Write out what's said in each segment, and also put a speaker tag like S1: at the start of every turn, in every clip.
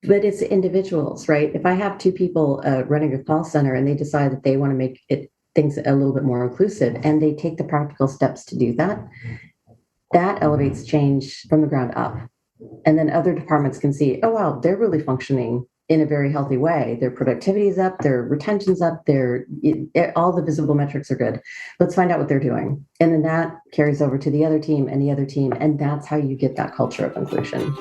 S1: But it's individuals, right? If I have two people running a call center and they decide that they want to make things a little bit more inclusive and they take the practical steps to do that, that elevates change from the ground up. And then other departments can see, oh, wow, they're really functioning in a very healthy way. Their productivity is up, their retention's up, all the visible metrics are good. Let's find out what they're doing. And then that carries over to the other team and the other team. And that's how you get that culture of inclusion.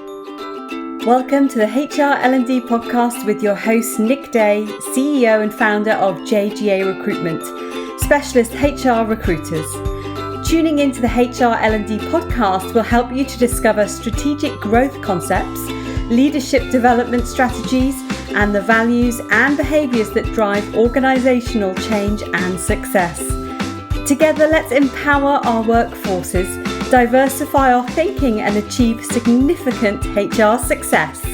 S2: Welcome to the HR L&D Podcast with your host, Nick Day, CEO and founder of JGA Recruitment, specialist HR recruiters. Tuning into the HR L&D Podcast will help you to discover strategic growth concepts, leadership development strategies, and the values and behaviours that drive organisational change and success. Together, let's empower our workforces, diversify our thinking, and achieve significant HR success.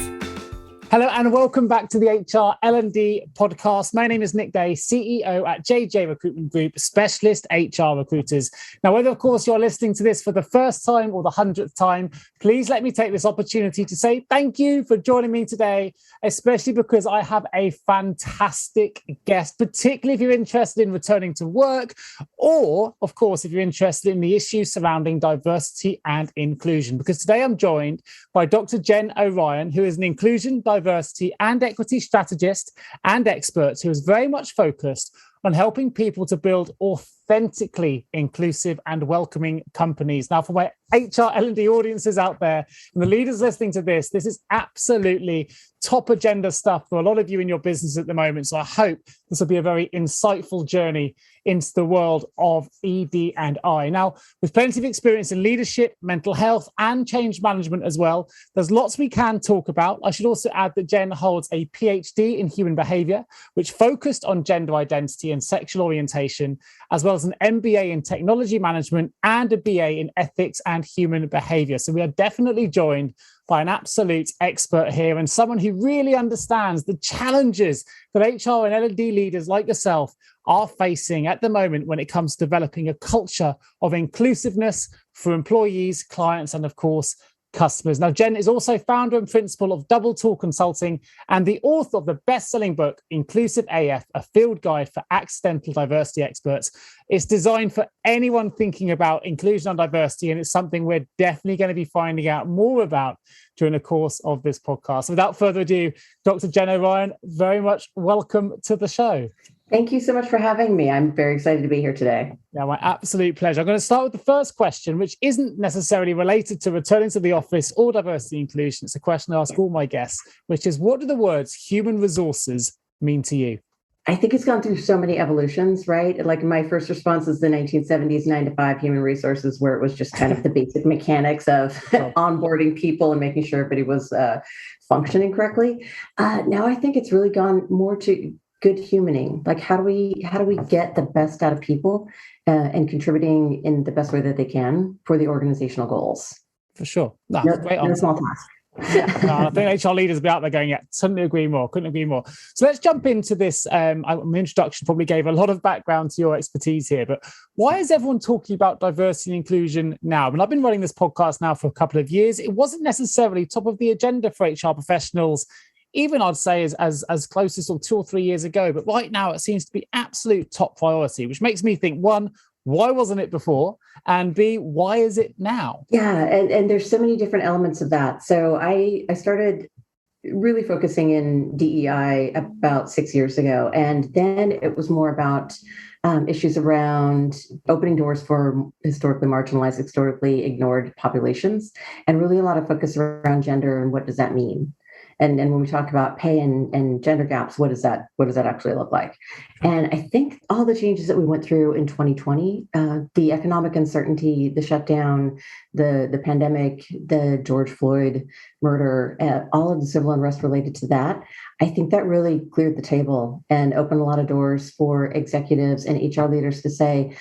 S3: Hello and welcome back to the HR L&D Podcast. My name is Nick Day, CEO at JJ Recruitment Group, specialist HR recruiters. Now, whether, of course, you're listening to this for the first time or the 100th time, please let me take this opportunity to say thank you for joining me today, especially because I have a fantastic guest, particularly if you're interested in returning to work or, of course, if you're interested in the issues surrounding diversity and inclusion. Because today I'm joined by Dr. Jen O'Ryan, who is an inclusion, diversity and equity strategist and expert who is very much focused on helping people to build authentically inclusive and welcoming companies. Now, for my HR L&D audiences out there and the leaders listening to this is absolutely top agenda stuff for a lot of you in your business at the moment. So I hope this will be a very insightful journey into the world of ED&I. Now, with plenty of experience in leadership, mental health, and change management as well, there's lots we can talk about. I should also add that Jen holds a PhD in human behaviour, which focused on gender identity and sexual orientation, as well as an MBA in technology management and a BA in ethics and human behaviour. So we are definitely joined by an absolute expert here and someone who really understands the challenges that HR and L&D leaders like yourself are facing at the moment when it comes to developing a culture of inclusiveness for employees, clients, and of course, customers. Now, Jen is also founder and principal of Double Tool Consulting and the author of the best-selling book, Inclusive AF, a field guide for accidental diversity experts. It's designed for anyone thinking about inclusion and diversity, and it's something we're definitely going to be finding out more about during the course of this podcast. So without further ado, Dr. Jen O'Ryan, very much welcome to the show.
S1: Thank you so much for having me. I'm very excited to be here today.
S3: Yeah, my absolute pleasure. I'm going to start with the first question, which isn't necessarily related to returning to the office or diversity and inclusion. It's a question I ask all my guests, which is, what do the words human resources mean to you?
S1: I think it's gone through so many evolutions, right? Like my first response is the 1970s 9-to-5 human resources, where it was just kind of the basic mechanics of onboarding people and making sure everybody was functioning correctly. Now I think it's really gone more to good humaning. Like how do we get the best out of people and contributing in the best way that they can for the organizational goals?
S3: For sure. No, great
S1: no small task.
S3: I think HR leaders will be out there going, yeah, couldn't agree more. So let's jump into this. My introduction probably gave a lot of background to your expertise here, but why is everyone talking about diversity and inclusion now? I mean, I've been running this podcast now for a couple of years. It wasn't necessarily top of the agenda for HR professionals, even I'd say as close as 2 or 3 years ago. But right now it seems to be absolute top priority, which makes me think, one, why wasn't it before? And B, why is it now?
S1: Yeah, and there's so many different elements of that. So I started really focusing in DEI about 6 years ago. And then it was more about issues around opening doors for historically marginalized, historically ignored populations, and really a lot of focus around gender and what does that mean? And when we talk about pay and gender gaps, what does that actually look like? And I think all the changes that we went through in 2020, the economic uncertainty, the shutdown, the pandemic, the George Floyd murder, all of the civil unrest related to that, I think that really cleared the table and opened a lot of doors for executives and HR leaders to say,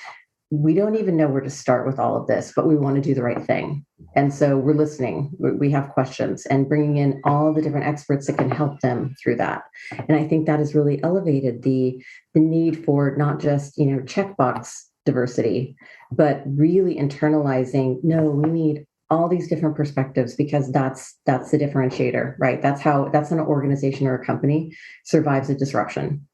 S1: we don't even know where to start with all of this, but we want to do the right thing. And so we're listening. We have questions and bringing in all the different experts that can help them through that. And I think that has really elevated the need for not just, checkbox diversity, but really internalizing, no, we need all these different perspectives, because that's the differentiator, right? That's an organization or a company survives a disruption.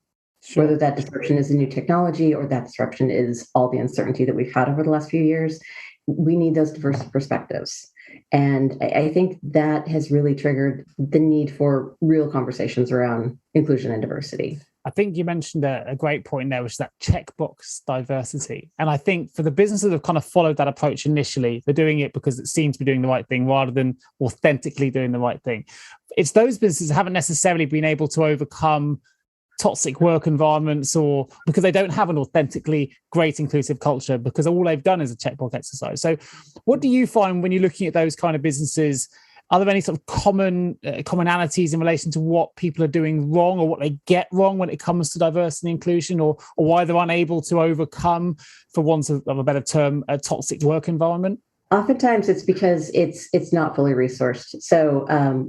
S1: Sure. Whether that disruption is a new technology or that disruption is all the uncertainty that we've had over the last few years, we need those diverse perspectives. And I think that has really triggered the need for real conversations around inclusion and diversity.
S3: I think you mentioned a great point there, which is that checkbox diversity. And I think for the businesses that have kind of followed that approach initially, they're doing it because it seems to be doing the right thing rather than authentically doing the right thing. It's those businesses that haven't necessarily been able to overcome toxic work environments, or because they don't have an authentically great inclusive culture, because all they've done is a checkbox exercise. So what do you find when you're looking at those kind of businesses? Are there any sort of commonalities in relation to what people are doing wrong or what they get wrong when it comes to diversity and inclusion, or why they're unable to overcome, for want of a better term, a toxic work environment?
S1: Oftentimes it's because it's not fully resourced. So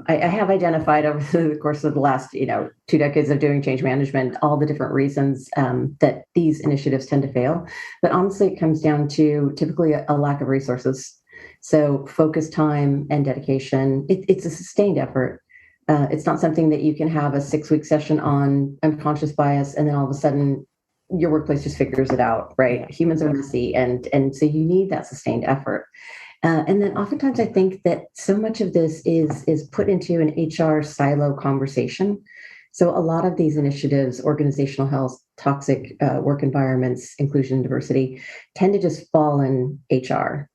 S1: I have identified over the course of the last 2 decades of doing change management all the different reasons that these initiatives tend to fail. But honestly, it comes down to typically a lack of resources. So focus, time, and dedication. It's a sustained effort. It's not something that you can have a 6-week session on unconscious bias and then all of a sudden your workplace just figures it out, right? Humans are messy, and so you need that sustained effort. And then oftentimes I think that so much of this is put into an HR silo conversation. So a lot of these initiatives, organizational health, toxic work environments, inclusion, diversity, tend to just fall in HR.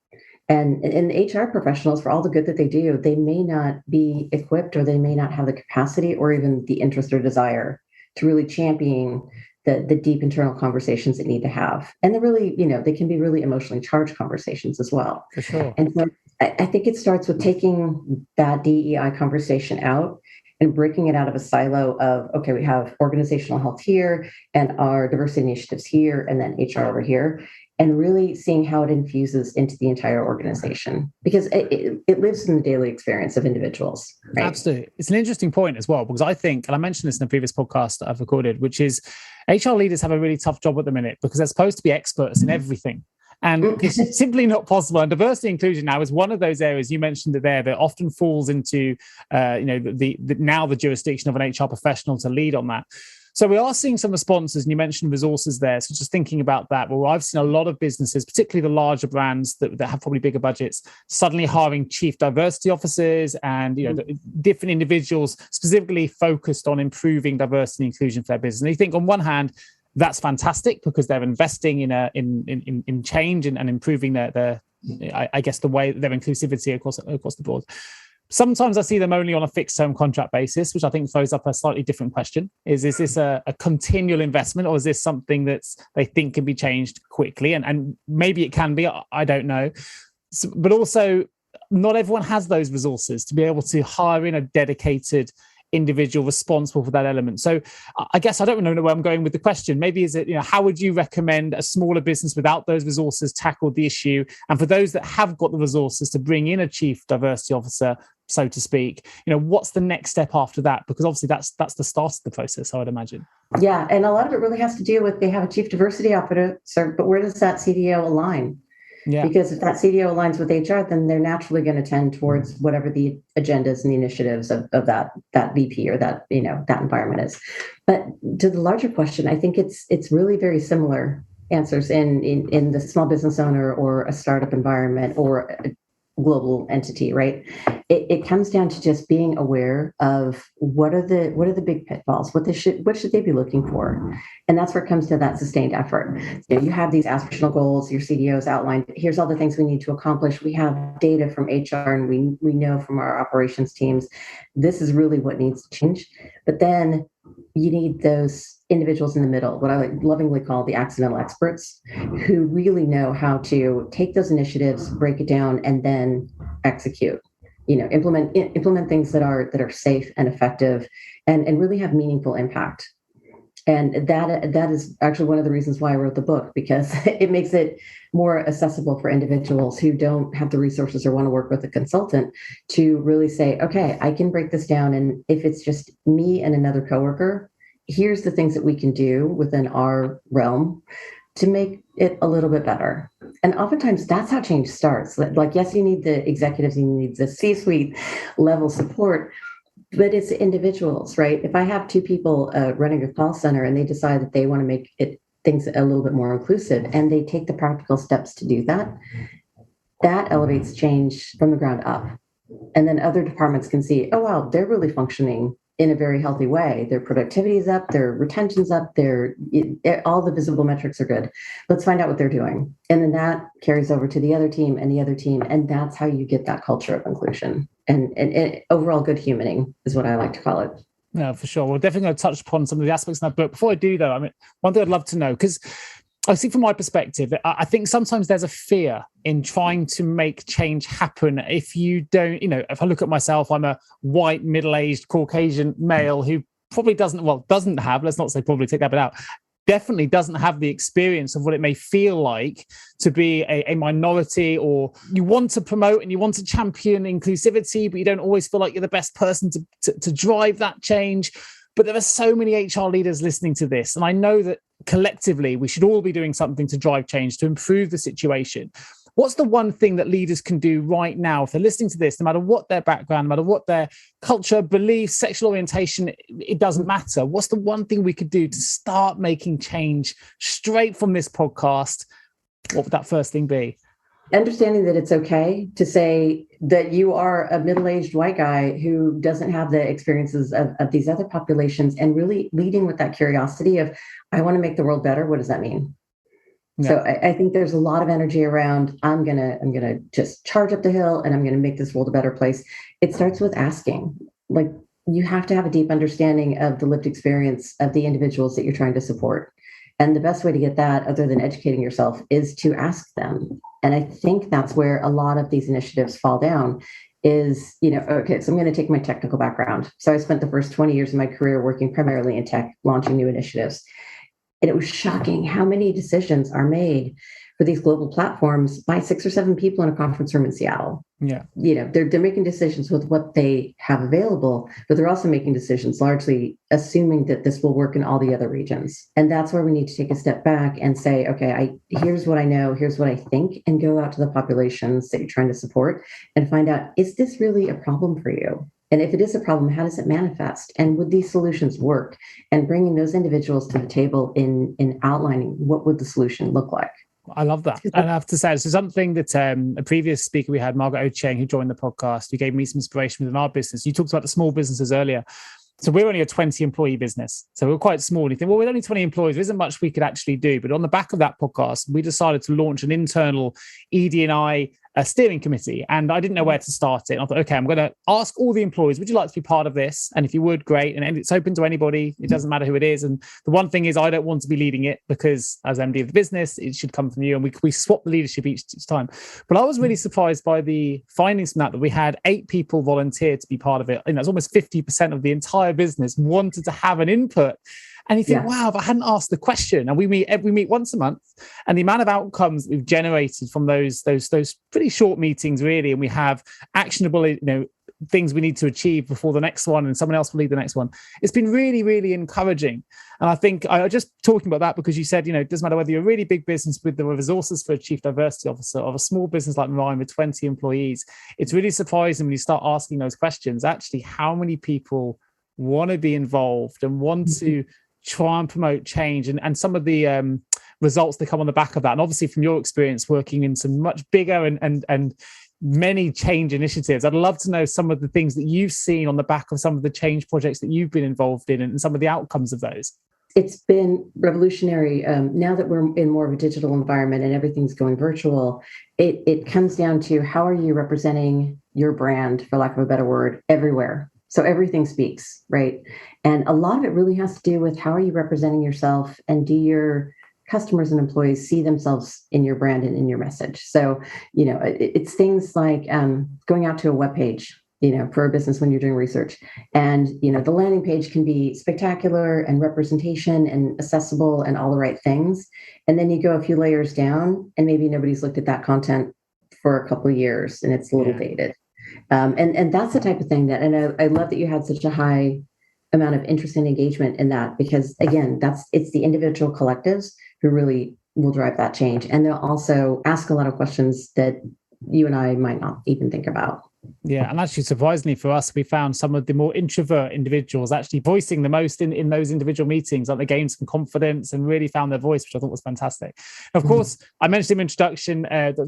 S1: And HR professionals, for all the good that they do, they may not be equipped, or they may not have the capacity or even the interest or desire to really champion the deep internal conversations that need to have. And they're really, they can be really emotionally charged conversations as well.
S3: For sure.
S1: And so I think it starts with taking that DEI conversation out and breaking it out of a silo of, okay, we have organizational health here and our diversity initiatives here, and then HR over here, and really seeing how it infuses into the entire organization, because it lives in the daily experience of individuals. Right?
S3: Absolutely. It's an interesting point as well, because I think, and I mentioned this in a previous podcast that I've recorded, which is HR leaders have a really tough job at the minute because they're supposed to be experts in everything. And it's simply not possible. And diversity and inclusion now is one of those areas, you mentioned it there, that often falls into the jurisdiction of an HR professional to lead on that. So we are seeing some responses, and you mentioned resources there. So just thinking about that, well, I've seen a lot of businesses, particularly the larger brands that have probably bigger budgets, suddenly hiring chief diversity officers and different individuals specifically focused on improving diversity and inclusion for their business. And you think on one hand, that's fantastic because they're investing in change and improving their the way their inclusivity across the board. Sometimes I see them only on a fixed term contract basis, which I think throws up a slightly different question. Is this a continual investment, or is this something that they think can be changed quickly? And maybe it can be, I don't know. So, but also, not everyone has those resources to be able to hire in a dedicated individual responsible for that element. So I guess I don't know where I'm going with the question. Maybe is it, how would you recommend a smaller business without those resources tackle the issue? And for those that have got the resources to bring in a chief diversity officer, so to speak, what's the next step after that? Because obviously that's the start of the process, I would imagine.
S1: Yeah. And a lot of it really has to do with, they have a chief diversity officer, but where does that CDO align? Yeah. Because if that CDO aligns with HR, then they're naturally going to tend towards whatever the agendas and the initiatives of that VP or that environment is. But to the larger question, I think it's really very similar answers in the small business owner or a startup environment or a global entity, right? It comes down to just being aware of what are the big pitfalls, what should they be looking for, and that's where it comes to that sustained effort. You have these aspirational goals, your CDO's outlined. Here's all the things we need to accomplish. We have data from HR, and we know from our operations teams this is really what needs to change. But then you need those individuals in the middle, what I lovingly call the accidental experts, who really know how to take those initiatives, break it down, and then execute. Implement things that are safe and effective, and really have meaningful impact. And that is actually one of the reasons why I wrote the book, because it makes it more accessible for individuals who don't have the resources or want to work with a consultant to really say, okay, I can break this down. And if it's just me and another coworker, here's the things that we can do within our realm to make it a little bit better. And oftentimes that's how change starts. Like, yes, you need the executives, you need the C-suite level support, but it's individuals, right? If I have two people running a call center and they decide that they want to make things a little bit more inclusive, and they take the practical steps to do that, that elevates change from the ground up. And then other departments can see, oh, wow, they're really functioning in a very healthy way. Their productivity is up, their retention's up, all the visible metrics are good. Let's find out what they're doing. And then that carries over to the other team and the other team. And that's how you get that culture of inclusion and overall good humaning is what I like to call it.
S3: No, for sure. We're definitely going to touch upon some of the aspects in that book. Before I do, though, I mean, one thing I'd love to know, because I see from my perspective, I think sometimes there's a fear in trying to make change happen. If you don't, if I look at myself, I'm a white, middle-aged Caucasian male who probably doesn't have, let's not say probably, take that bit out, definitely doesn't have the experience of what it may feel like to be a minority, or you want to promote and you want to champion inclusivity, but you don't always feel like you're the best person to drive that change. But there are so many HR leaders listening to this. And I know that collectively, we should all be doing something to drive change, to improve the situation. What's the one thing that leaders can do right now if they're listening to this, no matter what their background, no matter what their culture, beliefs, sexual orientation, it doesn't matter. What's the one thing we could do to start making change straight from this podcast? What would that first thing be?
S1: Understanding that it's okay to say that you are a middle-aged white guy who doesn't have the experiences of these other populations, and really leading with that curiosity of, I want to make the world better. What does that mean? Yeah. So I think there's a lot of energy around, I'm gonna just charge up the hill and I'm gonna make this world a better place. It starts with asking. Like, you have to have a deep understanding of the lived experience of the individuals that you're trying to support. And the best way to get that, other than educating yourself, is to ask them. And I think that's where a lot of these initiatives fall down is, okay, so I'm going to take my technical background. So I spent the first 20 years of my career working primarily in tech, launching new initiatives. And it was shocking how many decisions are made for these global platforms by 6 or 7 people in a conference room in Seattle.
S3: Yeah.
S1: They're making decisions with what they have available, but they're also making decisions largely assuming that this will work in all the other regions. And that's where we need to take a step back and say, okay, here's what I know, here's what I think, and go out to the populations that you're trying to support and find out, is this really a problem for you? And if it is a problem, how does it manifest? And would these solutions work? And bringing those individuals to the table in outlining what would the solution look like.
S3: I love that. And I have to say, this is something that a previous speaker we had, Margaret Ocheng, who joined the podcast, who gave me some inspiration within our business. You talked about the small businesses earlier. So we're only a 20 employee business. So we're quite small. And you think, well, with only 20 employees, there isn't much we could actually do. But on the back of that podcast, we decided to launch an internal ED&I steering committee. And I didn't know where to start it. And I thought, okay, I'm going to ask all the employees, would you like to be part of this? And if you would, great. And it's open to anybody. It doesn't matter who it is. And the one thing is, I don't want to be leading it, because as MD of the business, it should come from you. And we swap the leadership each time. But I was really surprised by the findings from that we had 8 people volunteer to be part of it. And that's almost 50% of the entire business wanted to have an input. And you think, wow, if I hadn't asked the question, and we meet once a month, and the amount of outcomes we've generated from those pretty short meetings, really, and we have actionable, things we need to achieve before the next one, and someone else will lead the next one. It's been really, really encouraging. And I think I was just talking about that because you said, it doesn't matter whether you're a really big business with the resources for a chief diversity officer, of a small business like mine with 20 employees. It's really surprising when you start asking those questions, actually, how many people want to be involved and want to try and promote change, and some of the results that come on the back of that. And obviously from your experience working in some much bigger and many change initiatives, I'd love to know some of the things that you've seen on the back of some of the change projects that you've been involved in, and some of the outcomes of those.
S1: It's been revolutionary. Now that we're in more of a digital environment and everything's going virtual, it comes down to, how are you representing your brand, for lack of a better word, everywhere? So everything speaks, right? And a lot of it really has to do with, how are you representing yourself, and do your customers and employees see themselves in your brand and in your message? So, it's things like going out to a webpage, for a business when you're doing research. And, the landing page can be spectacular and representation and accessible and all the right things. And then you go a few layers down, and maybe nobody's looked at that content for a couple of years, and it's a little dated. And that's the type of thing that, and I love that you had such a high amount of interest and engagement in that, because again, it's the individual collectives who really will drive that change. And they'll also ask a lot of questions that you and I might not even think about.
S3: Yeah, and actually, surprisingly for us, we found some of the more introvert individuals actually voicing the most in those individual meetings. Like they gained some confidence and really found their voice, which I thought was fantastic. Of course, I mentioned in the introduction,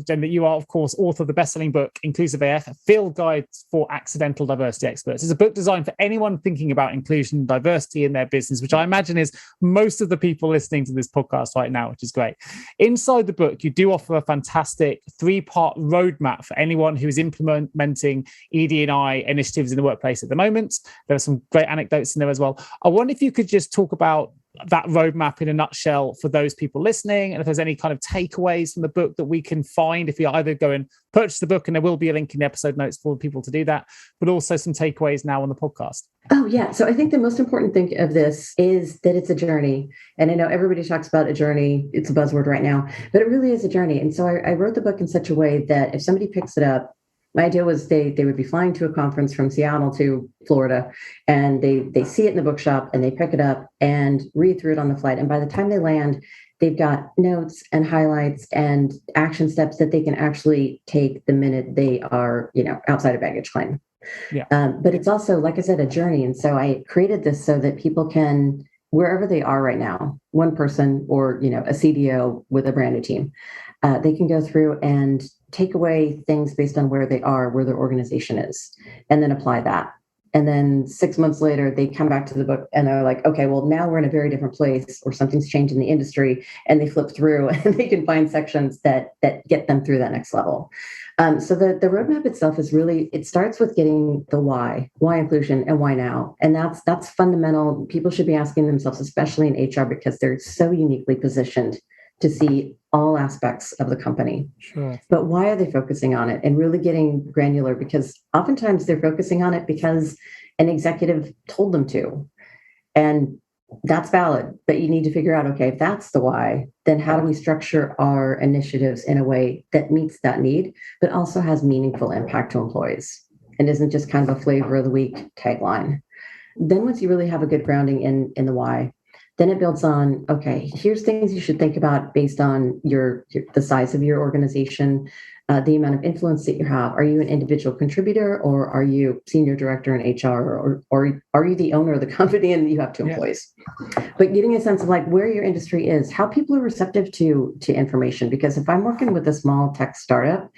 S3: Jen, that you are, of course, author of the best-selling book, Inclusive AF, a field guide for accidental diversity experts. It's a book designed for anyone thinking about inclusion and diversity in their business, which I imagine is most of the people listening to this podcast right now, which is great. Inside the book, you do offer a fantastic 3-part roadmap for anyone who is implementing ED&I initiatives in the workplace at the moment. There are some great anecdotes in there as well. I wonder if you could just talk about that roadmap in a nutshell for those people listening, and if there's any kind of takeaways from the book that we can find if you either go and purchase the book, and there will be a link in the episode notes for people to do that, but also some takeaways now on the podcast.
S1: Oh, yeah. So I think the most important thing of this is that it's a journey. And I know everybody talks about a journey. It's a buzzword right now, but it really is a journey. And so I wrote the book in such a way that if somebody picks it up, my idea was they would be flying to a conference from Seattle to Florida, and they see it in the bookshop and they pick it up and read through it on the flight. And by the time they land, they've got notes and highlights and action steps that they can actually take the minute they are, outside of baggage claim.
S3: Yeah.
S1: But it's also, like I said, a journey. And so I created this so that people can, wherever they are right now, one person or, a CDO with a brand new team, they can go through and take away things based on where they are, where their organization is, and then apply that. And then 6 months later, they come back to the book and they're like, okay, well, now we're in a very different place, or something's changed in the industry, and they flip through and they can find sections that get them through that next level. So the roadmap itself is really, it starts with getting the why inclusion and why now. And that's fundamental. People should be asking themselves, especially in HR, because they're so uniquely positioned to see all aspects of the company.
S3: Sure.
S1: But why are they focusing on it, and really getting granular? Because oftentimes they're focusing on it because an executive told them to. And that's valid, but you need to figure out, okay, if that's the why, then how do we structure our initiatives in a way that meets that need, but also has meaningful impact to employees and isn't just kind of a flavor of the week tagline. Then once you really have a good grounding in the why, then it builds on, okay, here's things you should think about based on the size of your organization, the amount of influence that you have. Are you an individual contributor, or are you senior director in HR, or are you the owner of the company and you have 2 employees? But getting a sense of like where your industry is, how people are receptive to information. Because if I'm working with a small tech startup,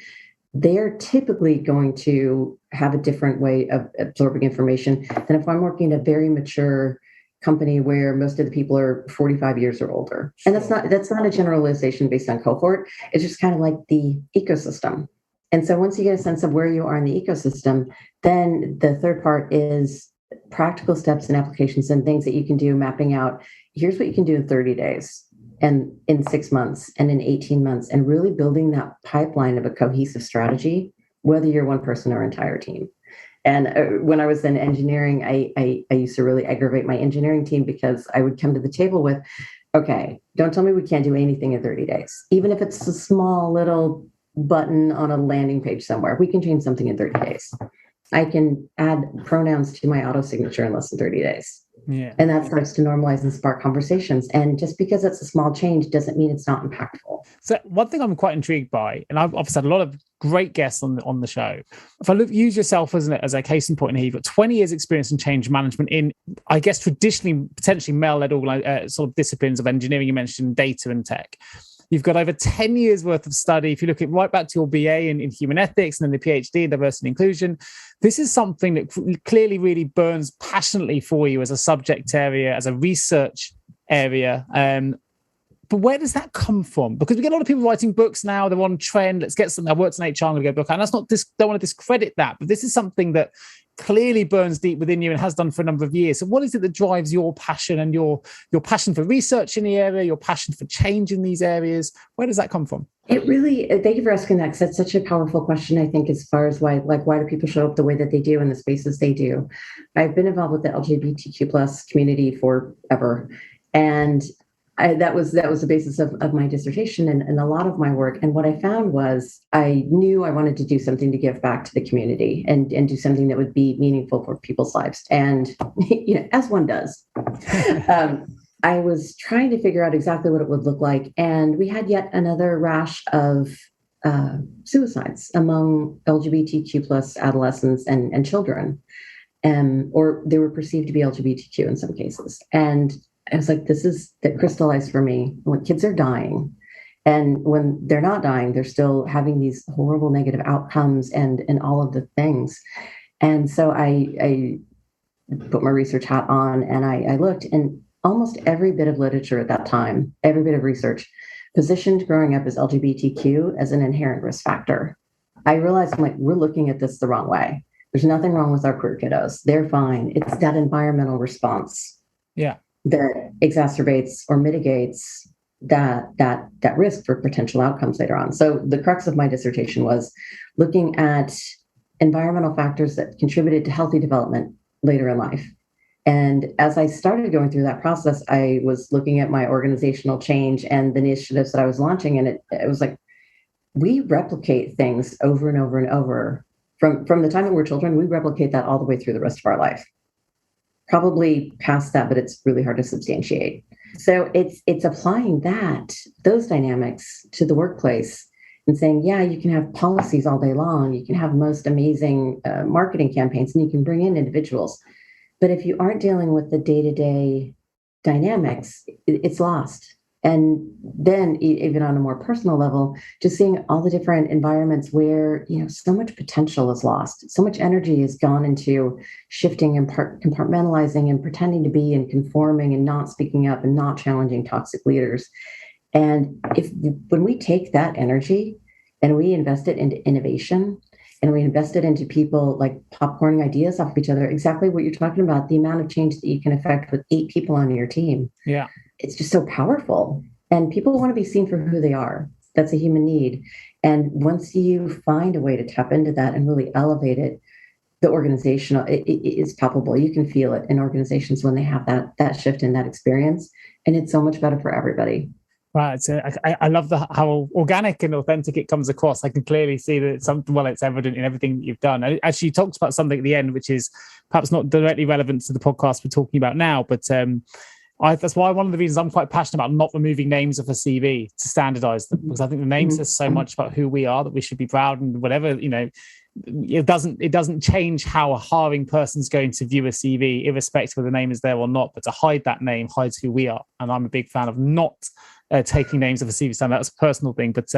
S1: they're typically going to have a different way of absorbing information than if I'm working at a very mature company where most of the people are 45 years or older. And that's not a generalization based on cohort. It's just kind of like the ecosystem. And so once you get a sense of where you are in the ecosystem, then the third part is practical steps and applications and things that you can do, mapping out, here's what you can do in 30 days and in 6 months and in 18 months, and really building that pipeline of a cohesive strategy, whether you're one person or entire team. And when I was in engineering, I used to really aggravate my engineering team because I would come to the table with, okay, don't tell me we can't do anything in 30 days. Even if it's a small little button on a landing page somewhere, we can change something in 30 days. I can add pronouns to my auto signature in less than 30 days.
S3: Yeah.
S1: And that starts to normalize and spark conversations. And just because it's a small change doesn't mean it's not impactful.
S3: So one thing I'm quite intrigued by, and I've obviously had a lot of great guests on the show. If I use yourself as a case in point here, you've got 20 years experience in change management in, I guess, traditionally, potentially male-led sort of disciplines of engineering. You mentioned data and tech. You've got over 10 years worth of study. If you look at right back to your BA in human ethics and then the PhD in diversity and inclusion, this is something that clearly really burns passionately for you as a subject area, as a research area. But where does that come from? Because we get a lot of people writing books now. They're on trend. Let's get something. I worked in HR. I'm going to go book. And that's not don't want to discredit that. But this is something that clearly burns deep within you and has done for a number of years. So what is it that drives your passion and your passion for research in the area, your passion for change in these areas? Where does that come from?
S1: It really, thank you for asking that, because that's such a powerful question, I think, as far as why do people show up the way that they do in the spaces they do. I've been involved with the LGBTQ plus community forever. And that was the basis of my dissertation and a lot of my work. And what I found was I knew I wanted to do something to give back to the community and do something that would be meaningful for people's lives. And, as one does. I was trying to figure out exactly what it would look like. And we had yet another rash of suicides among LGBTQ plus adolescents and children, or they were perceived to be LGBTQ in some cases. And I was like, that crystallized for me. When kids are dying, and when they're not dying, they're still having these horrible negative outcomes and all of the things. And so I put my research hat on and I looked, and almost every bit of literature at that time, every bit of research, positioned growing up as LGBTQ as an inherent risk factor. I realized, we're looking at this the wrong way. There's nothing wrong with our queer kiddos. They're fine. It's that environmental response that exacerbates or mitigates that risk for potential outcomes later on. So the crux of my dissertation was looking at environmental factors that contributed to healthy development later in life. And as I started going through that process, I was looking at my organizational change and the initiatives that I was launching. And it was like, we replicate things over and over and over. From the time that we're children, we replicate that all the way through the rest of our life. Probably past that, but it's really hard to substantiate. So it's applying those dynamics to the workplace and saying, yeah, you can have policies all day long. You can have most amazing marketing campaigns, and you can bring in individuals. But if you aren't dealing with the day-to-day dynamics, it's lost. And then even on a more personal level, just seeing all the different environments where, so much potential is lost. So much energy has gone into shifting and compartmentalizing and pretending to be and conforming and not speaking up and not challenging toxic leaders. And when we take that energy and we invest it into innovation, and we invest it into people like popcorning ideas off of each other, exactly what you're talking about, the amount of change that you can affect with 8 people on your team.
S3: Yeah.
S1: It's just so powerful. And people want to be seen for who they are. That's a human need. And once you find a way to tap into that and really elevate it, the organizational, it is palpable. You can feel it in organizations when they have that shift in that experience. And it's so much better for everybody.
S3: Right. So I love how organic and authentic it comes across. I can clearly see that it's evident in everything that you've done. Actually, you talked about something at the end, which is perhaps not directly relevant to the podcast we're talking about now, but that's why one of the reasons I'm quite passionate about not removing names off a CV to standardize them, because I think the name says so much about who we are that we should be proud, and whatever, it doesn't change how a hiring person's going to view a CV, irrespective of the name is there or not. But to hide that name hides who we are. And I'm a big fan of not taking names of a CV stand. That's a personal thing, but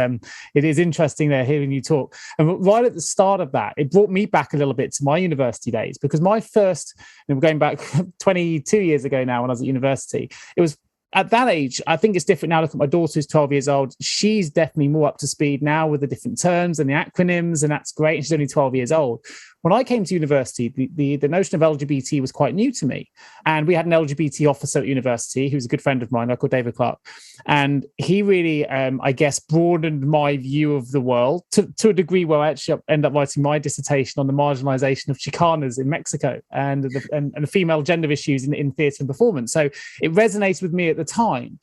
S3: it is interesting there hearing you talk. And right at the start of that, it brought me back a little bit to my university days, because my first, we're going back 22 years ago now when I was at university, it was at that age. I think it's different now. Look at my daughter who's 12 years old. She's definitely more up to speed now with the different terms and the acronyms, and that's great. And she's only 12 years old. When I came to university, the notion of LGBT was quite new to me. And we had an LGBT officer at university who's a good friend of mine, called David Clark. And he really, I guess, broadened my view of the world to a degree where I actually ended up writing my dissertation on the marginalization of Chicanas in Mexico and the female gender issues in theatre and performance. So it resonated with me at the time.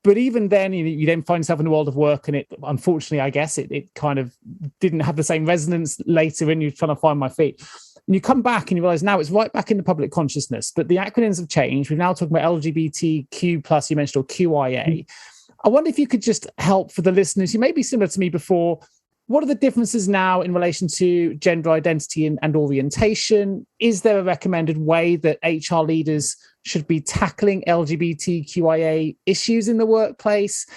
S3: But even then, you then find yourself in the world of work, and it, unfortunately, I guess it kind of didn't have the same resonance later when you're trying to find my feet. And you come back and you realize now it's right back in the public consciousness, but the acronyms have changed. We're now talking about LGBTQ+, you mentioned, or QIA. I wonder if you could just help for the listeners who may be similar to me before. What are the differences now in relation to gender identity and orientation? Is there a recommended way that HR leaders should be tackling LGBTQIA issues in the workplace?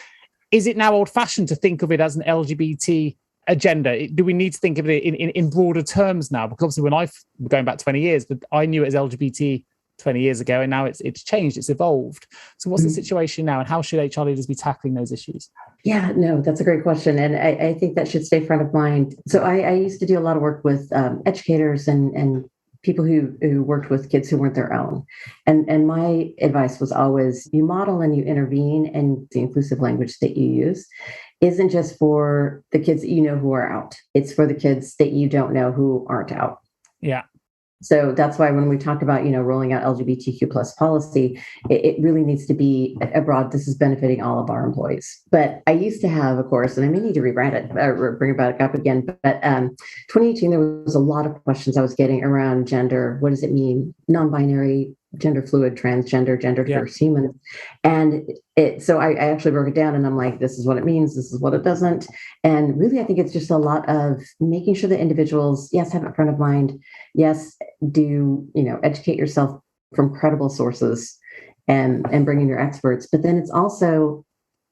S3: Is it now old-fashioned to think of it as an LGBT agenda? Do we need to think of it in broader terms now? Because obviously going back 20 years, but I knew it as LGBT 20 years ago, and now it's changed, it's evolved. So what's the situation now, and how should HR leaders be tackling those issues?
S1: Yeah, no, that's a great question. And I think that should stay front of mind. So I used to do a lot of work with educators and people who worked with kids who weren't their own. And my advice was always, you model and you intervene, and the inclusive language that you use isn't just for the kids that you know who are out. It's for the kids that you don't know who aren't out.
S3: Yeah.
S1: So that's why when we talk about, rolling out LGBTQ plus policy, it really needs to be abroad. This is benefiting all of our employees. But I used to have a course, and I may need to rebrand it or bring it back up again. But 2018, there was a lot of questions I was getting around gender. What does it mean? Non-binary, gender fluid, transgender, gender diverse humans. And so I actually broke it down, and I'm like, this is what it means, this is what it doesn't. And really, I think it's just a lot of making sure that individuals, yes, have it front of mind. Yes, do, educate yourself from credible sources and bring in your experts. But then it's also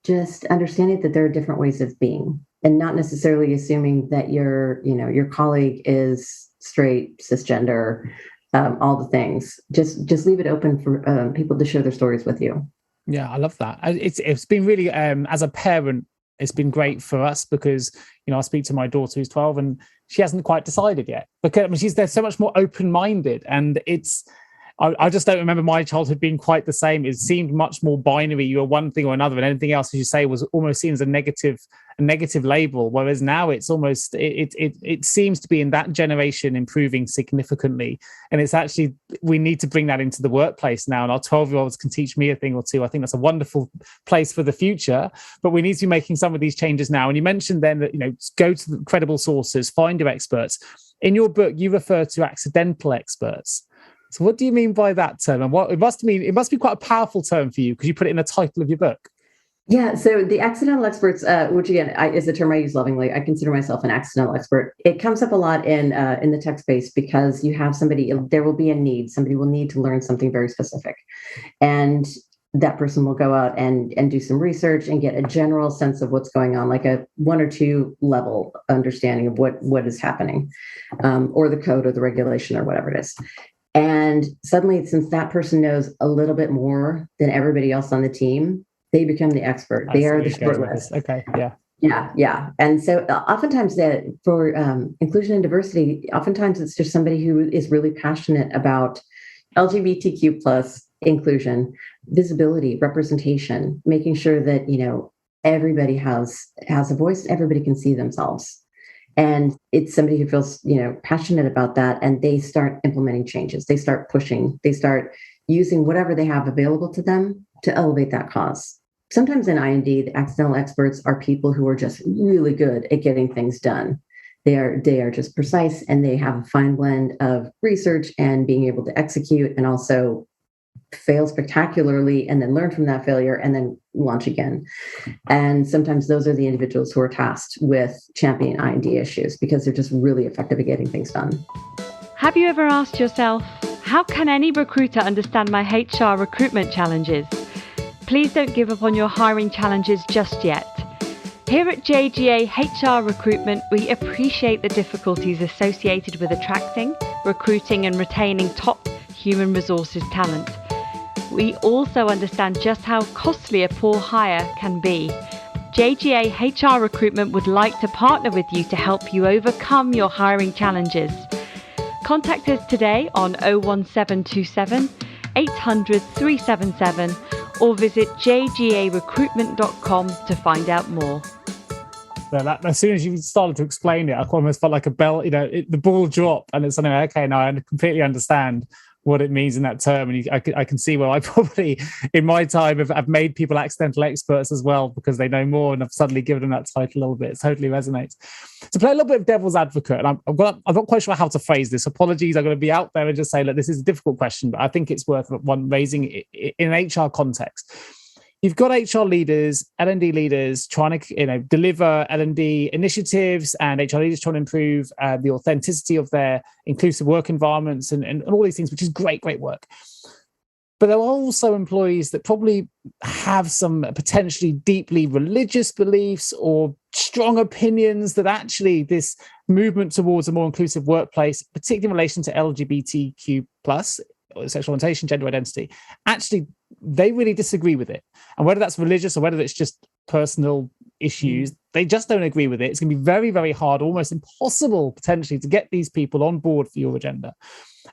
S1: just understanding that there are different ways of being, and not necessarily assuming that your colleague is straight, cisgender, all the things. Just leave it open for people to share their stories with you.
S3: Yeah, I love that. It's been really, as a parent, it's been great for us because, I speak to my daughter who's 12 and she hasn't quite decided yet, because they're so much more open-minded, and I just don't remember my childhood being quite the same. It seemed much more binary. You were one thing or another, and anything else, as you say, was almost seen as a negative label. Whereas now it's almost, it seems to be in that generation improving significantly. And it's actually, we need to bring that into the workplace now. And our 12-year-olds can teach me a thing or two. I think that's a wonderful place for the future, but we need to be making some of these changes now. And you mentioned then that, go to the credible sources, find your experts. In your book, you refer to accidental experts. So what do you mean by that term? And what it must be quite a powerful term for you, because you put it in the title of your book.
S1: Yeah. So the accidental experts, which again is a term I use lovingly. I consider myself an accidental expert. It comes up a lot in the tech space because you have there will be a need. Somebody will need to learn something very specific, and that person will go out and do some research and get a general sense of what's going on, like a 1 or 2 level understanding of what is happening, or the code or the regulation or whatever it is. And suddenly, since that person knows a little bit more than everybody else on the team, they become the expert. They are the short list.
S3: Okay. Yeah.
S1: Yeah. And so oftentimes for inclusion and diversity, oftentimes it's just somebody who is really passionate about LGBTQ plus inclusion, visibility, representation, making sure that, everybody has a voice, everybody can see themselves. And it's somebody who feels, passionate about that, and they start implementing changes. They start pushing, they start using whatever they have available to them to elevate that cause. Sometimes in I&D, the accidental experts are people who are just really good at getting things done. They are just precise, and they have a fine blend of research and being able to execute, and also fail spectacularly and then learn from that failure and then launch again. And sometimes those are the individuals who are tasked with championing I&D issues because they're just really effective at getting things done.
S2: Have you ever asked yourself, how can any recruiter understand my HR recruitment challenges? Please don't give up on your hiring challenges just yet. Here at JGA HR Recruitment, we appreciate the difficulties associated with attracting, recruiting and retaining top human resources talent. We also understand just how costly a poor hire can be. JGA HR Recruitment would like to partner with you to help you overcome your hiring challenges. Contact us today on 01727 800 377 or visit jgarecruitment.com to find out more.
S3: So as soon as you started to explain it, I almost felt like a bell, the ball dropped, and it's something like, okay, now I completely understand what it means in that term. And I can see where I probably, in my time, have made people accidental experts as well, because they know more, and I've suddenly given them that title a little bit. It totally resonates. To play a little bit of devil's advocate, and I'm not quite sure how to phrase this. Apologies, I'm going to be out there and just say, look, this is a difficult question, but I think it's worth one raising in an HR context. You've got HR leaders, L&D leaders trying to deliver L&D initiatives, and HR leaders trying to improve the authenticity of their inclusive work environments and all these things, which is great work. But there are also employees that probably have some potentially deeply religious beliefs or strong opinions that actually this movement towards a more inclusive workplace, particularly in relation to LGBTQ plus, sexual orientation, gender identity, actually they really disagree with it. And whether that's religious or whether it's just personal issues, they just don't agree with it. It's going to be very, very hard, almost impossible potentially, to get these people on board for your agenda.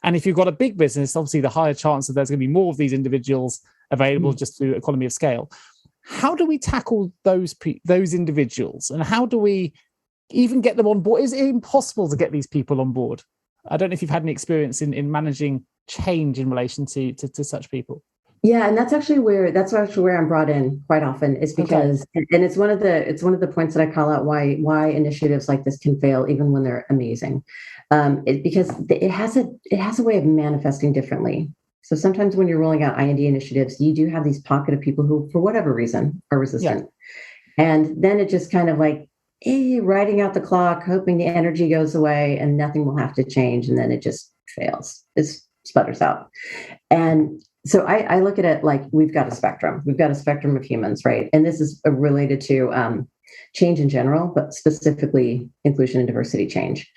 S3: And if you've got a big business, obviously the higher chance that there's going to be more of these individuals available just through economy of scale. How do we tackle those individuals, and how do we even get them on board? Is it impossible to get these people on board? I don't know if you've had any experience in managing change in relation to such people.
S1: Yeah, and that's actually where I'm brought in quite often, is because, and it's one of the points that I call out why initiatives like this can fail even when they're amazing, because it has a way of manifesting differently. So sometimes when you're rolling out I&D initiatives, you do have these pocket of people who, for whatever reason, are resistant. Yeah. And then it just kind of like, riding out the clock, hoping the energy goes away and nothing will have to change. And then it just fails. It sputters out. And so I look at it like we've got a spectrum. We've got a spectrum of humans, right? And this is related to change in general, but specifically inclusion and diversity change.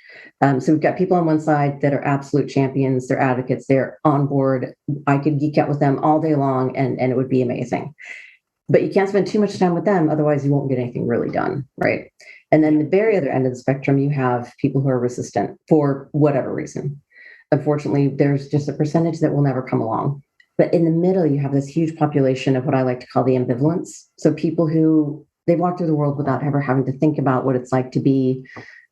S1: So we've got people on one side that are absolute champions, they're advocates, they're on board. I could geek out with them all day long and it would be amazing. But you can't spend too much time with them, otherwise you won't get anything really done, right? And then the very other end of the spectrum, you have people who are resistant for whatever reason. Unfortunately, there's just a percentage that will never come along. But in the middle, you have this huge population of what I like to call the ambivalents. So people who, they walk through the world without ever having to think about what it's like to be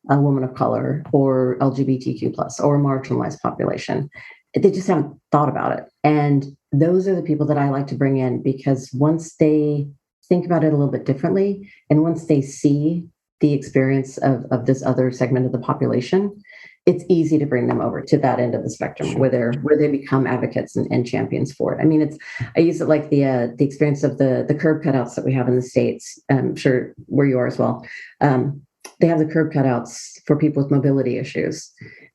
S1: a woman of color or LGBTQ+, or a marginalized population. They just haven't thought about it. And those are the people that I like to bring in, because once they think about it a little bit differently, and once they see the experience of this other segment of the population, it's easy to bring them over to that end of the spectrum. Sure. where they become advocates and champions for it. I mean, I use it like the experience of the curb cutouts that we have in the States. I'm sure where you are as well. They have the curb cutouts for people with mobility issues.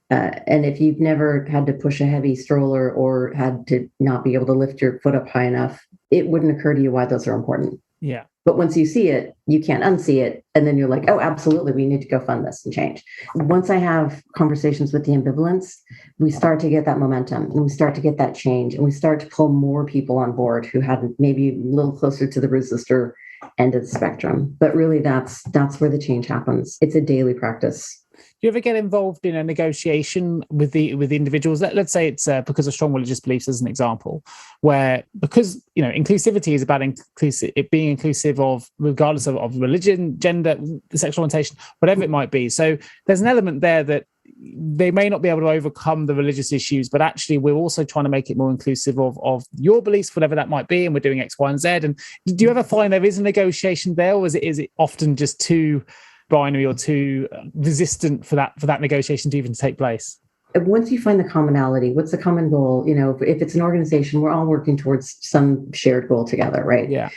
S1: And if you've never had to push a heavy stroller or had to not be able to lift your foot up high enough, it wouldn't occur to you why those are important.
S3: Yeah.
S1: But once you see it, you can't unsee it. And then you're like, oh, absolutely, we need to go fund this and change. Once I have conversations with the ambivalents, we start to get that momentum and we start to get that change, and we start to pull more people on board who had maybe a little closer to the resistor end of the spectrum. But really, that's where the change happens. It's a daily practice.
S3: Do you ever get involved in a negotiation with the individuals? Let's say it's because of strong religious beliefs, as an example, where because inclusivity is about it being inclusive of regardless of religion, gender, sexual orientation, whatever it might be. So there's an element there that they may not be able to overcome the religious issues, but actually we're also trying to make it more inclusive of your beliefs, whatever that might be, and we're doing X, Y, and Z. And do you ever find there is a negotiation there, or is it often just too binary or too resistant for that negotiation to even take place?
S1: Once you find the commonality, what's the common goal? If it's an organization, we're all working towards some shared goal together, right?
S3: Yeah.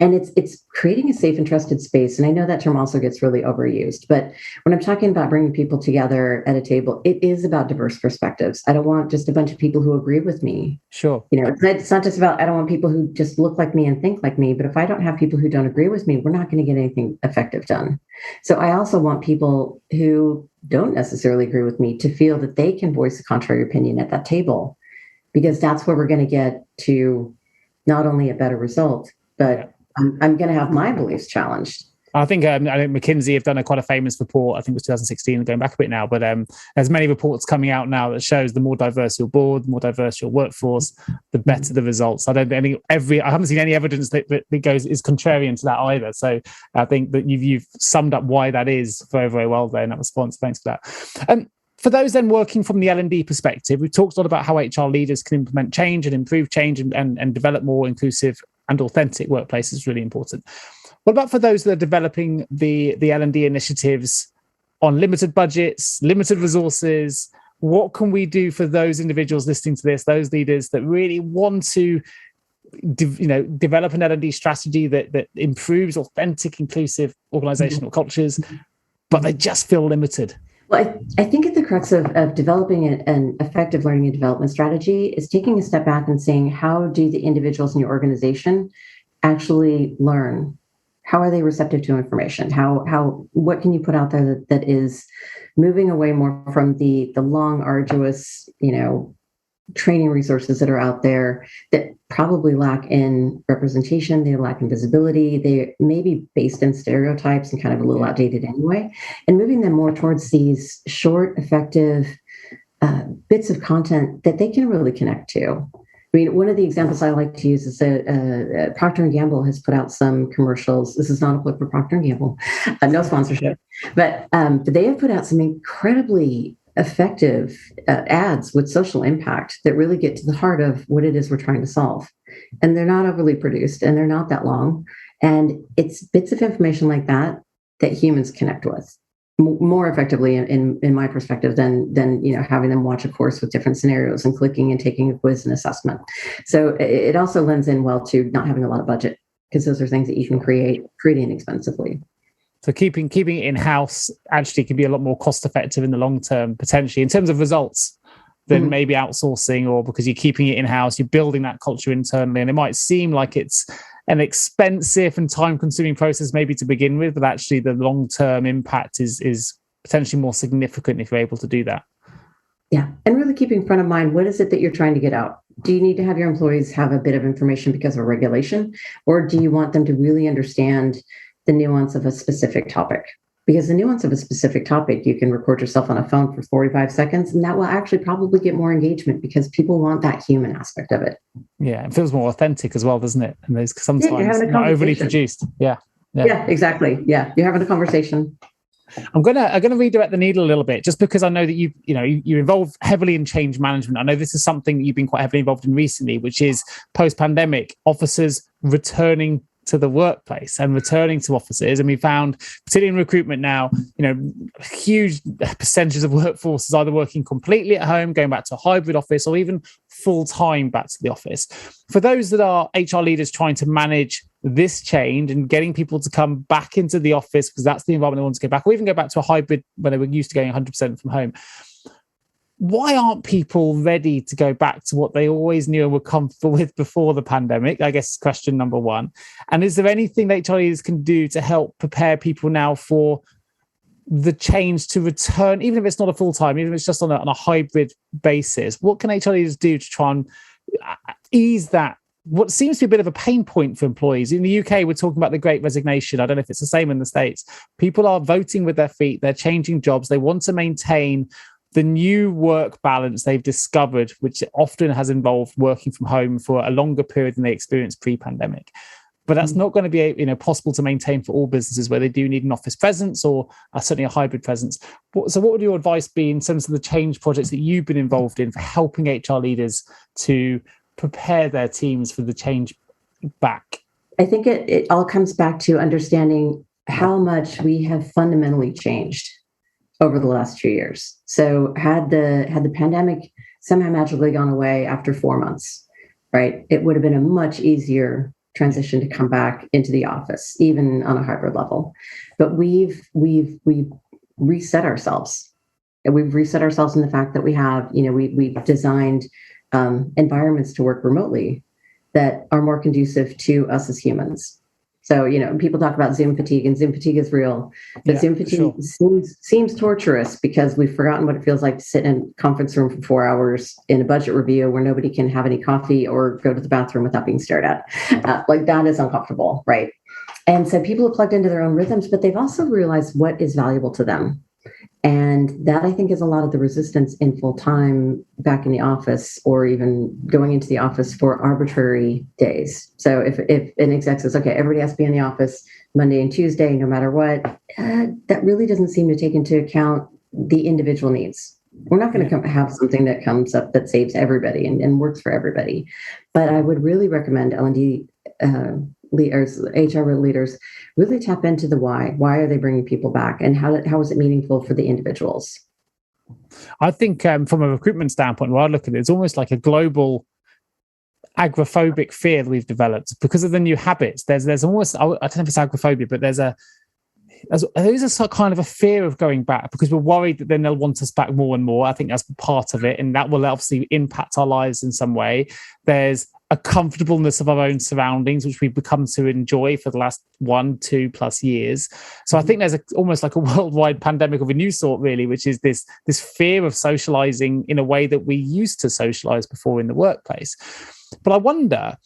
S1: And it's creating a safe and trusted space. And I know that term also gets really overused, but when I'm talking about bringing people together at a table, it is about diverse perspectives. I don't want just a bunch of people who agree with me.
S3: Sure.
S1: It's not just about, I don't want people who just look like me and think like me, but if I don't have people who don't agree with me, we're not going to get anything effective done. So I also want people who don't necessarily agree with me to feel that they can voice a contrary opinion at that table, because that's where we're going to get to not only a better result, but I'm going to have my beliefs challenged.
S3: I think McKinsey have done quite a famous report. I think it was 2016, going back a bit now, but there's many reports coming out now that shows the more diverse your board, the more diverse your workforce, the better the results. I haven't seen any evidence that is contrarian to that either. So I think that you've summed up why that is very, very well there in that response. Thanks for that. For those then working from the L&D perspective, we've talked a lot about how HR leaders can implement change and improve change and develop more inclusive and authentic workplaces is really important. What about for those that are developing the L&D initiatives on limited budgets, limited resources? What can we do for those individuals listening to this, those leaders that really want to develop an L&D strategy that improves authentic, inclusive organizational cultures, but they just feel limited?
S1: Well, I think at the crux of developing an effective learning and development strategy is taking a step back and saying, how do the individuals in your organization actually learn? How are they receptive to information? What can you put out there that is moving away more from the long, arduous, training resources that are out there that probably lack in representation, they lack in visibility, they may be based in stereotypes and kind of a little outdated anyway, and moving them more towards these short, effective bits of content that they can really connect to. I mean, one of the examples I like to use is Procter & Gamble has put out some commercials. This is not a plug for Procter & Gamble, no sponsorship, but they have put out some incredibly effective ads with social impact that really get to the heart of what it is we're trying to solve. And they're not overly produced and they're not that long. And it's bits of information like that humans connect with. more effectively in my perspective than having them watch a course with different scenarios and clicking and taking a quiz and assessment. So it also lends in well to not having a lot of budget, because those are things that you can create pretty inexpensively.
S3: So keeping it in-house actually can be a lot more cost effective in the long term, potentially, in terms of results, than maybe outsourcing, or because you're keeping it in-house, you're building that culture internally. And it might seem like it's an expensive and time-consuming process maybe to begin with, but actually the long-term impact is potentially more significant if you're able to do that.
S1: Yeah. And really keeping front of mind, what is it that you're trying to get out? Do you need to have your employees have a bit of information because of a regulation? Or do you want them to really understand the nuance of a specific topic? Because the nuance of a specific topic, you can record yourself on a phone for 45 seconds, and that will actually probably get more engagement because people want that human aspect of it.
S3: Yeah, it feels more authentic as well, doesn't it? And there's sometimes not overly produced. Yeah,
S1: exactly. Yeah, you're having a conversation.
S3: I'm gonna redirect the needle a little bit, just because I know that you're involved heavily in change management. I know this is something that you've been quite heavily involved in recently, which is post-pandemic officers returning to the workplace and returning to offices. And we found, particularly in recruitment now, huge percentages of workforce is either working completely at home, going back to a hybrid office, or even full-time back to the office. For those that are HR leaders trying to manage this change and getting people to come back into the office because that's the environment they want to go back, or even go back to a hybrid when they were used to going 100% from home, why aren't people ready to go back to what they always knew and were comfortable with before the pandemic? I guess question number one. And is there anything that HR leaders can do to help prepare people now for the change to return, even if it's not a full-time, even if it's just on a hybrid basis? What can HR leaders do to try and ease that, what seems to be a bit of a pain point for employees? In the UK, we're talking about the Great Resignation. I don't know if it's the same in the States. People are voting with their feet. They're changing jobs. They want to maintain the new work balance they've discovered, which often has involved working from home for a longer period than they experienced pre-pandemic. But that's not going to be possible to maintain for all businesses where they do need an office presence, or certainly a hybrid presence. So what would your advice be in terms of the change projects that you've been involved in for helping HR leaders to prepare their teams for the change back? I
S1: think it all comes back to understanding how much we have fundamentally changed over the last 2 years. So had the pandemic somehow magically gone away after 4 months, right, it would have been a much easier transition to come back into the office, even on a hybrid level. But we've reset ourselves. And we've reset ourselves in the fact that we have, we've designed environments to work remotely that are more conducive to us as humans. So, people talk about Zoom fatigue, and Zoom fatigue is real. But Zoom fatigue seems torturous because we've forgotten what it feels like to sit in a conference room for 4 hours in a budget review where nobody can have any coffee or go to the bathroom without being stared at. That is uncomfortable, right? And so people have plugged into their own rhythms, but they've also realized what is valuable to them. And that, I think, is a lot of the resistance in full-time back in the office, or even going into the office for arbitrary days. So if an exec says, okay, everybody has to be in the office Monday and Tuesday, no matter what, that really doesn't seem to take into account the individual needs. We're not going to have something that comes up that saves everybody and works for everybody. But I would really recommend L&D leaders, HR leaders, really tap into the why. Why are they bringing people back, and how is it meaningful for the individuals?
S3: I think from a recruitment standpoint, where I look at it, it's almost like a global agoraphobic fear that we've developed because of the new habits. There's almost, I don't know if it's agoraphobia, but there's a kind of a fear of going back because we're worried that then they'll want us back more and more. I think that's part of it, and that will obviously impact our lives in some way. There's a comfortableness of our own surroundings, which we've become to enjoy for the last 1-2+ years. So I think there's almost like a worldwide pandemic of a new sort, really, which is this fear of socializing in a way that we used to socialize before in the workplace. But I wonder,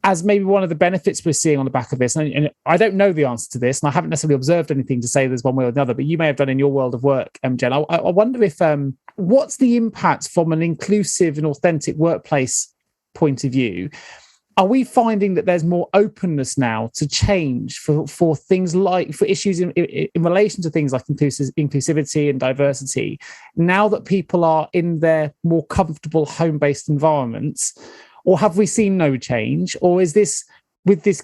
S3: as maybe one of the benefits we're seeing on the back of this, and I don't know the answer to this, and I haven't necessarily observed anything to say there's one way or another, but you may have done in your world of work, Jen. I wonder if what's the impact from an inclusive and authentic workplace point of view? Are we finding that there's more openness now to change for things like, for issues in relation to things like inclusivity and diversity, now that people are in their more comfortable home-based environments? Or have we seen no change? Or is this, with this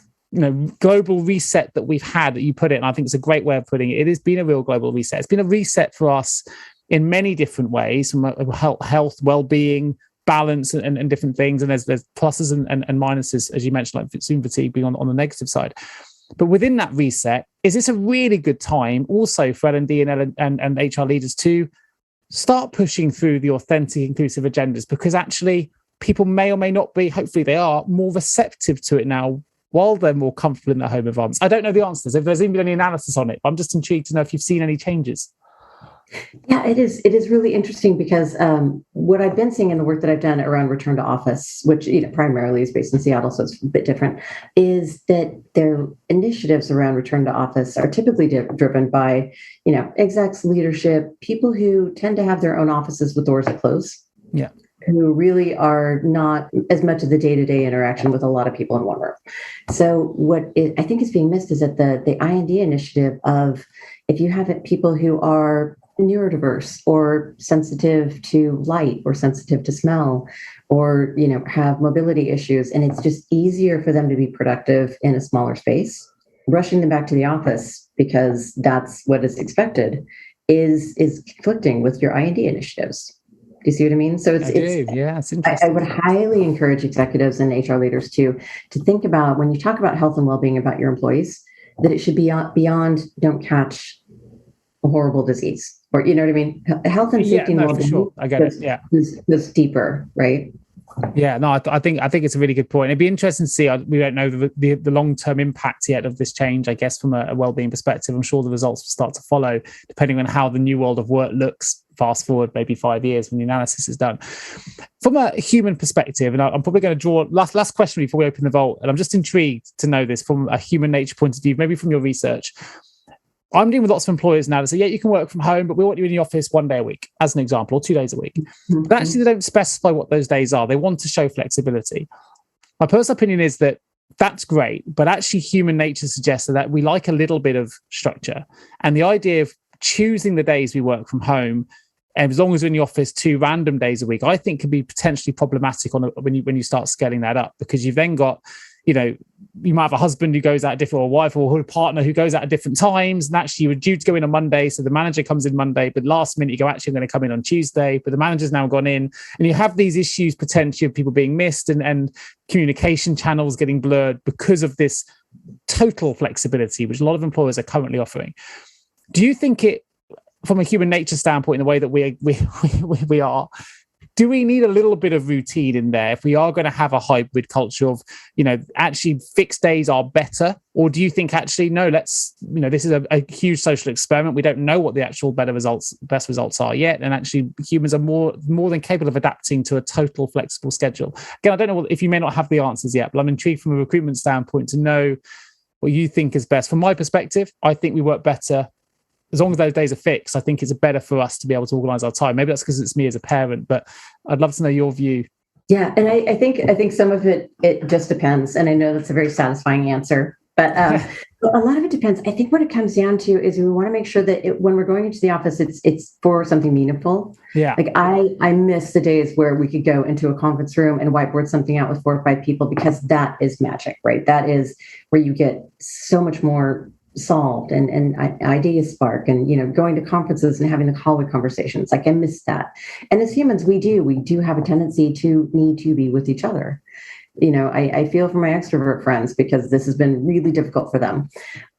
S3: global reset that we've had, that you put it, and I think it's a great way of putting it. It has been a real global reset. It's been a reset for us in many different ways, from health, well-being, balance, and different things. And there's pluses and minuses, as you mentioned, like Zoom fatigue being on the negative side. But within that reset, is this a really good time also for L&D and HR leaders to start pushing through the authentic, inclusive agendas? Because actually people may or may not be, hopefully they are, more receptive to it now while they're more comfortable in their home environments. I don't know the answers, if there's even been any analysis on it. I'm just intrigued to know if you've seen any changes.
S1: Yeah, it is really interesting because what I've been seeing in the work that I've done around return to office, which primarily is based in Seattle, so it's a bit different, is that their initiatives around return to office are typically driven by, execs, leadership, people who tend to have their own offices with doors closed.
S3: Yeah.
S1: Who really are not as much of the day-to-day interaction with a lot of people in one room. So I think is being missed is that the I&D initiative of, if you have people who are neurodiverse or sensitive to light or sensitive to smell, or have mobility issues, and it's just easier for them to be productive in a smaller space, rushing them back to the office because that's what is expected is conflicting with your I&D initiatives. Do you see what I mean? So it's interesting. I would highly encourage executives and HR leaders to think about, when you talk about health and well-being about your employees, that it should be beyond don't catch a horrible disease, or you know what I mean? Health and safety and well-being.
S3: Sure. I get it. Yeah,
S1: is deeper, right?
S3: Yeah, no, I think it's a really good point. It'd be interesting to see. We don't know the long-term impact yet of this change, I guess, from a well-being perspective. I'm sure the results will start to follow, depending on how the new world of work looks. Fast forward maybe 5 years when the analysis is done. From a human perspective, and I'm probably going to draw last question before we open the vault, and I'm just intrigued to know this from a human nature point of view, maybe from your research. I'm dealing with lots of employers now that say, yeah, you can work from home, but we want you in the office 1 day a week, as an example, or 2 days a week. Mm-hmm. But actually, they don't specify what those days are. They want to show flexibility. My personal opinion is that that's great, but actually human nature suggests that we like a little bit of structure. And the idea of choosing the days we work from home, and as long as we're in the office 2 random days a week, I think can be potentially problematic when you start scaling that up, because you've then got, you might have a husband who goes out at different, or a wife or a partner who goes out at different times, and actually you were due to go in on Monday, so the manager comes in Monday, but last minute you go, actually I'm going to come in on Tuesday, but the manager's now gone in, and you have these issues potentially of people being missed and communication channels getting blurred because of this total flexibility, which a lot of employers are currently offering. Do you think it, from a human nature standpoint, in the way that we are, do we need a little bit of routine in there if we are going to have a hybrid culture of, actually fixed days are better? Or do you think actually, no, this is a huge social experiment. We don't know what the actual best results are yet. And actually humans are more than capable of adapting to a total flexible schedule. Again, I don't know if you may not have the answers yet, but I'm intrigued from a recruitment standpoint to know what you think is best. From my perspective, I think we work better as long as those days are fixed. I think it's better for us to be able to organise our time. Maybe that's because it's me as a parent, but I'd love to know your view.
S1: Yeah, and I think some of it just depends, and I know that's a very satisfying answer, but a lot of it depends. I think what it comes down to is we want to make sure that when we're going into the office, it's for something meaningful. Yeah, like I miss the days where we could go into a conference room and whiteboard something out with 4 or 5 people, because that is magic, right? That is where you get so much more solved and ideas spark, and going to conferences and having the hallway conversations. Like I miss that. And as humans, we do have a tendency to need to be with each other. I feel for my extrovert friends, because this has been really difficult for them.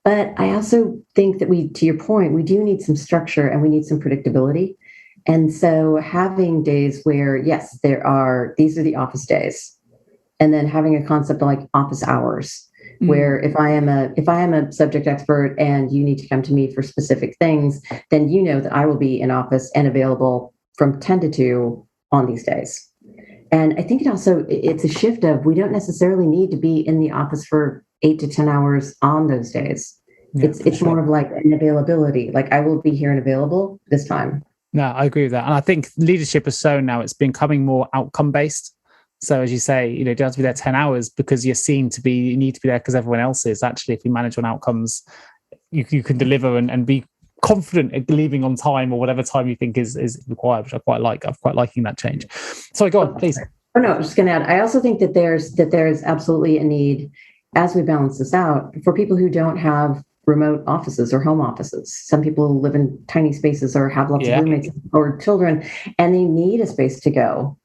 S1: But I also think that to your point, we do need some structure and we need some predictability. And so having days where, yes, these are the office days, and then having a concept of like office hours, where if I am a subject expert and you need to come to me for specific things, then you know that I will be in office and available from 10 to 2 on these days. And I think it's a shift of, we don't necessarily need to be in the office for 8 to 10 hours on those days. Yeah, it's more of like an availability. Like I will be here and available this time.
S3: No, I agree with that. And I think leadership is so now it's becoming more outcome based. So as you say, you don't have to be there 10 hours because you need to be there because everyone else is. Actually, if you manage on outcomes, you can deliver and be confident at leaving on time or whatever time you think is required, which I quite like. I'm quite liking that change. Sorry, go on, please.
S1: Oh no, I'm just going to add. I also think that there's absolutely a need as we balance this out, for people who don't have remote offices or home offices, some people live in tiny spaces or have lots of roommates or children, and they need a space to go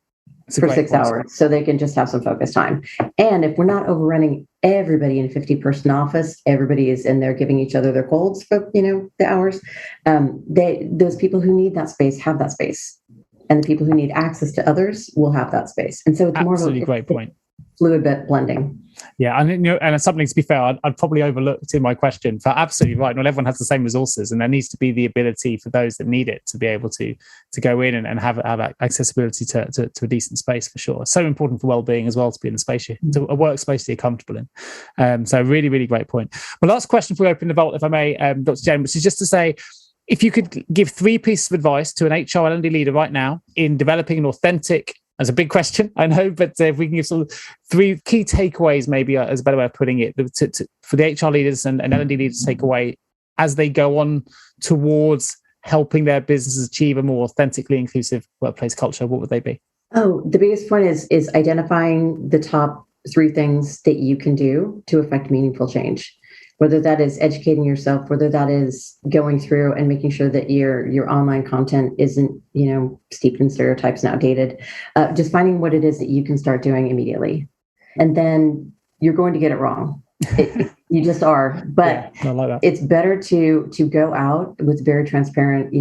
S1: for 6 hours so they can just have some focus time. And if we're not overrunning everybody in a 50-person office, everybody is in there giving each other their colds for, the hours. Those people who need that space have that space. And the people who need access to others will have that space. And so it's more of a
S3: great point.
S1: Fluid bit blending.
S3: Yeah, and and something to be fair, I'd probably overlooked in my question. For absolutely right, not everyone has the same resources, and there needs to be the ability for those that need it to be able to go in and have accessibility to a decent space for sure. So important for well-being as well to be in a space, a workspace that you're comfortable in. So really, really great point. My last question before we open the vault, if I may, Dr. Jen, which is just to say, if you could give 3 pieces of advice to an HR L&D leader right now in developing an authentic. That's a big question, I know, but if we can give sort of 3 key takeaways, maybe as a better way of putting it, for the HR leaders and L&D leaders to take away as they go on towards helping their businesses achieve a more authentically inclusive workplace culture, what would they be?
S1: Oh, the biggest point is identifying the top 3 things that you can do to affect meaningful change. Whether that is educating yourself, whether that is going through and making sure that your online content isn't, steeped in stereotypes and outdated, just finding what it is that you can start doing immediately. And then you're going to get it wrong. You just are. But
S3: I like that.
S1: It's better to go out with very transparent,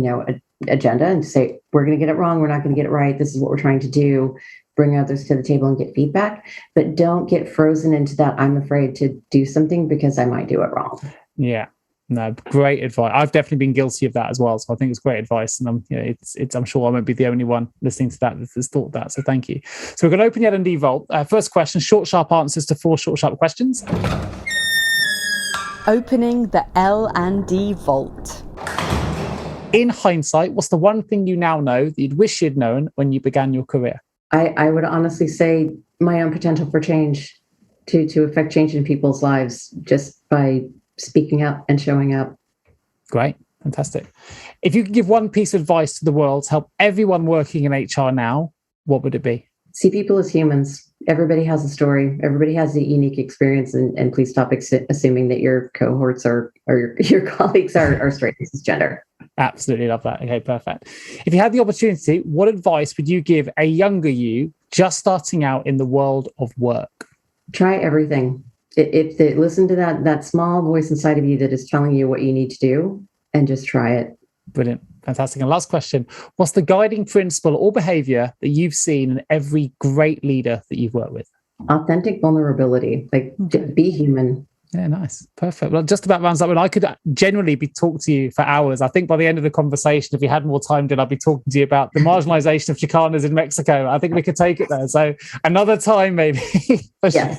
S1: agenda and say, we're going to get it wrong. We're not going to get it right. This is what we're trying to do. Bring others to the table and get feedback, but don't get frozen into that. I'm afraid to do something because I might do it wrong.
S3: Yeah, no, great advice. I've definitely been guilty of that as well. So I think it's great advice, and I'm sure I won't be the only one listening to that that's thought that. So thank you. So we're going to open the L&D vault. First question: short, sharp answers to 4 short, sharp questions.
S2: Opening the L&D vault.
S3: In hindsight, what's the one thing you now know that you'd wish you'd known when you began your career?
S1: I would honestly say my own potential for change, to affect change in people's lives just by speaking up and showing up.
S3: Great. Fantastic. If you could give one piece of advice to the world to help everyone working in HR now, what would it be?
S1: See people as humans. Everybody has a story. Everybody has a unique experience, and please stop assuming that your cohorts or your colleagues are straight. This is gender.
S3: Absolutely love that. Okay, perfect. If you had the opportunity, what advice would you give a younger you just starting out in the world of work?
S1: Try everything. Listen to that small voice inside of you that is telling you what you need to do, and just try it.
S3: Brilliant. Fantastic. And last question, what's the guiding principle or behavior that you've seen in every great leader that you've worked with?
S1: Authentic vulnerability, be human.
S3: Yeah, nice. Perfect. Well, just about rounds up. And I could generally be talking to you for hours. I think by the end of the conversation, if we had more time, then I'd be talking to you about the marginalization of Chicanas in Mexico. I think we could take it there. So another time, maybe.
S1: Yes.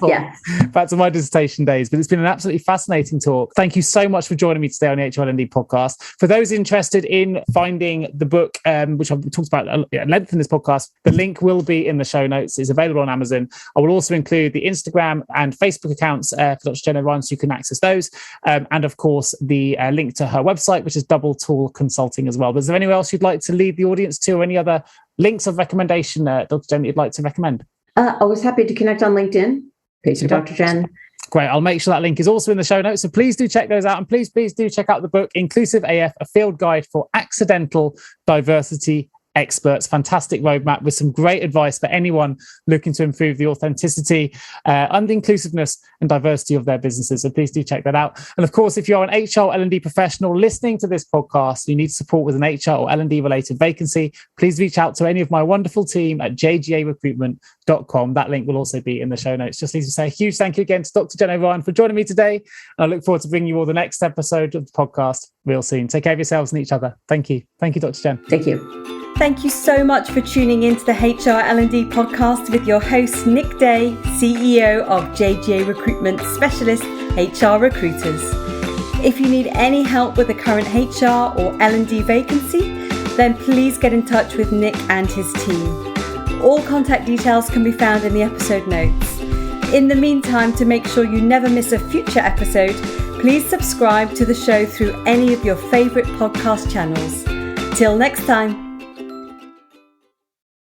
S3: Back to my dissertation days. But it's been an absolutely fascinating talk. Thank you so much for joining me today on the HR L&D podcast. For those interested in finding the book, which I've talked about at length in this podcast, the link will be in the show notes. It's available on Amazon. I will also include the Instagram and Facebook accounts for Dr. Jen O'Ryan, so you can access those. And of course, the link to her website, which is Double Tool Consulting as well. But is there anyone else you'd like to lead the audience to, or any other links of recommendation, Dr. Jen, that you'd like to recommend?
S1: Always happy to connect on LinkedIn. Page of Dr. Jen.
S3: Great. I'll make sure that link is also in the show notes. So please do check those out. And please do check out the book, Inclusive AF, a field guide for accidental diversity experts. Fantastic roadmap with some great advice for anyone looking to improve the authenticity and inclusiveness and diversity of their businesses. So please do check that out. And of course, if you're an HR L&D professional listening to this podcast, you need support with an HR or L&D related vacancy, please reach out to any of my wonderful team at jgarecruitment.com. That link will also be in the show notes. Just need to say a huge thank you again to Dr. Jen O'Ryan for joining me today. And I look forward to bringing you all the next episode of the podcast real soon. Take care of yourselves and each other. Thank you. Thank you, Dr. Jen.
S1: Thank you.
S2: Thank you so much for tuning into the HR L&D podcast with your host, Nick Day, CEO of JGA Recruitment Specialist HR Recruiters. If you need any help with a current HR or L&D vacancy, then please get in touch with Nick and his team. All contact details can be found in the episode notes. In the meantime, to make sure you never miss a future episode, please subscribe to the show through any of your favourite podcast channels. Till next time.